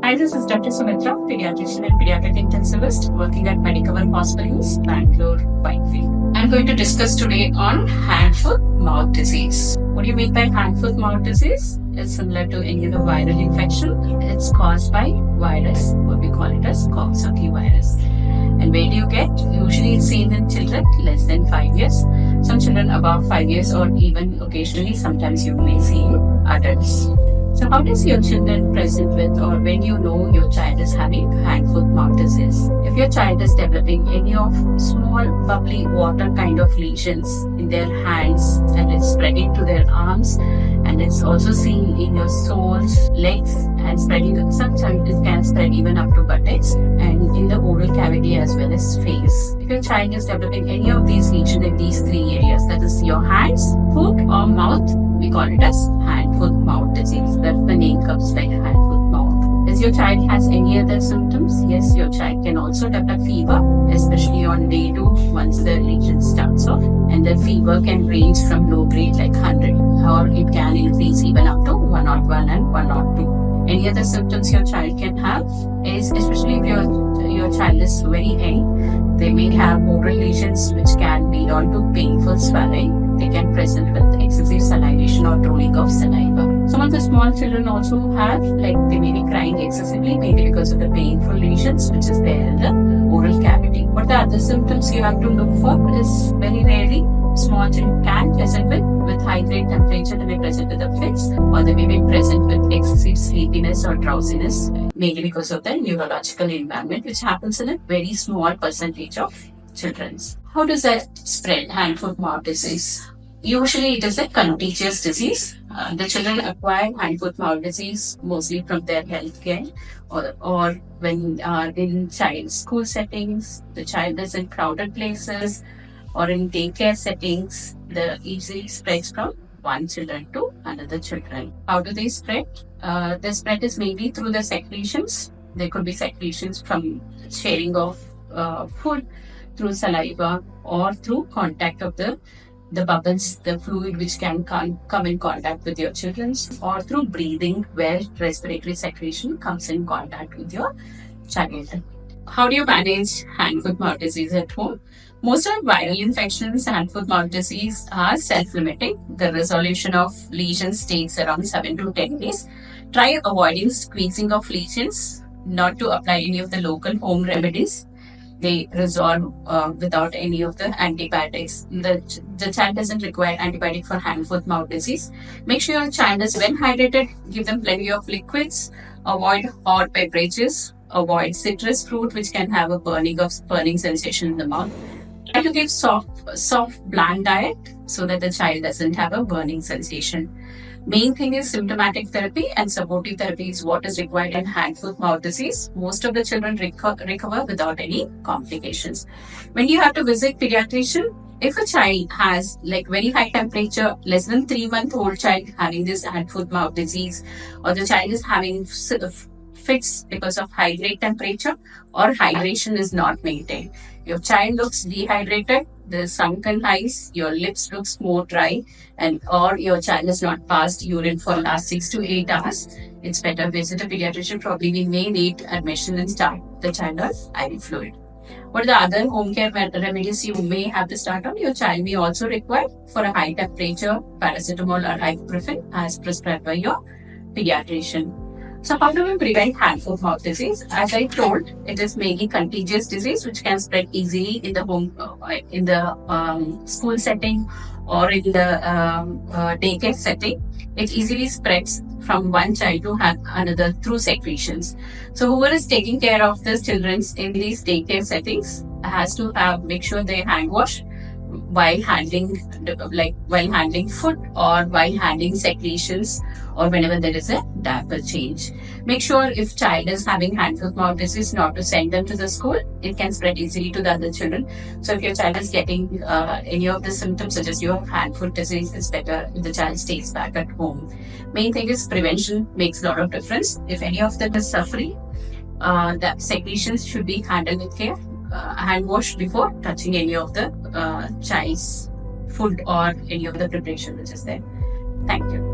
Hi, this is Dr. Sumitra, pediatrician and pediatric intensivist working at Medicover Hospitals, Bangalore, Whitefield. I'm going to discuss today on hand-foot-mouth disease. What do you mean by hand-foot-mouth disease? It's similar to any other viral infection. It's caused by virus, what we call it as Coxsackie virus. And where do you get? Usually it's seen in children less than 5 years. Some children above 5 years, or even occasionally sometimes you may see in adults. So how does your children present with, or when you know your child is having hand-foot-mouth disease? If your child is developing any of small bubbly water kind of lesions in their hands and it's spreading to their arms, and it's also seen in your soles, legs, and spreading, sometimes it can spread even up to buttocks and in the oral cavity as well as face. If your child is developing any of these lesions in these three areas, that is your hands, foot or mouth, we call it as hand-foot-mouth disease. That's the name comes like hand-foot-mouth. As your child has any other symptoms, yes, your child can also develop fever, especially on day 2 once the lesion starts off. And the fever can range from low grade like 100, or it can increase even up to 101 and 102. Any other symptoms your child can have is, especially if your child is very young, they may have oral lesions which can lead on to painful swallowing. They can present with excessive salivation or drooling of saliva. Some of the small children also have, like they may be crying excessively, maybe because of the painful lesions which is there in the oral cavity. What the other symptoms you have to look for is very rarely small children can present with high grade temperature. They may present with the fits, or they may be present with excessive sleepiness or drowsiness, mainly because of the neurological environment, which happens in a very small percentage of children. How does that spread, hand-foot-mouth disease? Usually it is a contagious disease. The children acquire hand-foot-mouth disease mostly from their healthcare, or when in child school settings, the child is in crowded places, or in daycare settings, the easily spreads from one children to another children. How do they spread? The spread is mainly through the secretions. There could be secretions from sharing of food, through saliva, or through contact of the bubbles, the fluid which can come in contact with your children, or through breathing where respiratory secretion comes in contact with your child. How do you manage hand-foot-mouth disease at home? Most of viral infections, hand-foot-mouth disease, are self-limiting. The resolution of lesions takes around 7 to 10 days. Try avoiding squeezing of lesions, not to apply any of the local home remedies. They resolve without any of the antibiotics. The child doesn't require antibiotic for hand-foot-mouth disease. Make sure your child is well hydrated. Give them plenty of liquids. Avoid hot beverages. Avoid citrus fruit, which can have a burning sensation in the mouth. Try to give soft, bland diet so that the child doesn't have a burning sensation. Main thing is symptomatic therapy and supportive therapy is what is required in hand-foot-mouth disease. Most of the children recover without any complications. When you have to visit pediatrician, if a child has like very high temperature, less than 3-month-old child having this hand-foot-mouth disease, or the child is having fits because of high grade temperature, or hydration is not maintained, your child looks dehydrated, the sunken eyes, your lips looks more dry, or your child has not passed urine for last 6 to 8 hours, it's better visit a pediatrician. Probably we may need admission and start the child on IV fluid. What are the other home care remedies you may have to start on? Your child may also require for a high temperature paracetamol or ibuprofen as prescribed by your pediatrician. So how do we prevent hand-foot-mouth disease? As I told, it is mainly contagious disease which can spread easily in the home, in the school setting, or in the daycare setting. It easily spreads from one child to another through secretions. So whoever is taking care of these children in these daycare settings has to make sure they hand wash while handling food, or while handling secretions, or whenever there is a diaper change. Make sure if child is having hand-foot-mouth disease not to send them to the school. It can spread easily to the other children. So if your child is getting any of the symptoms such as you have hand-foot disease, it's better if the child stays back at home. Main thing is prevention makes a lot of difference. If any of them is suffering, the secretions should be handled with care. Hand wash before touching any of the child's food or any of the preparation which is there. Thank you.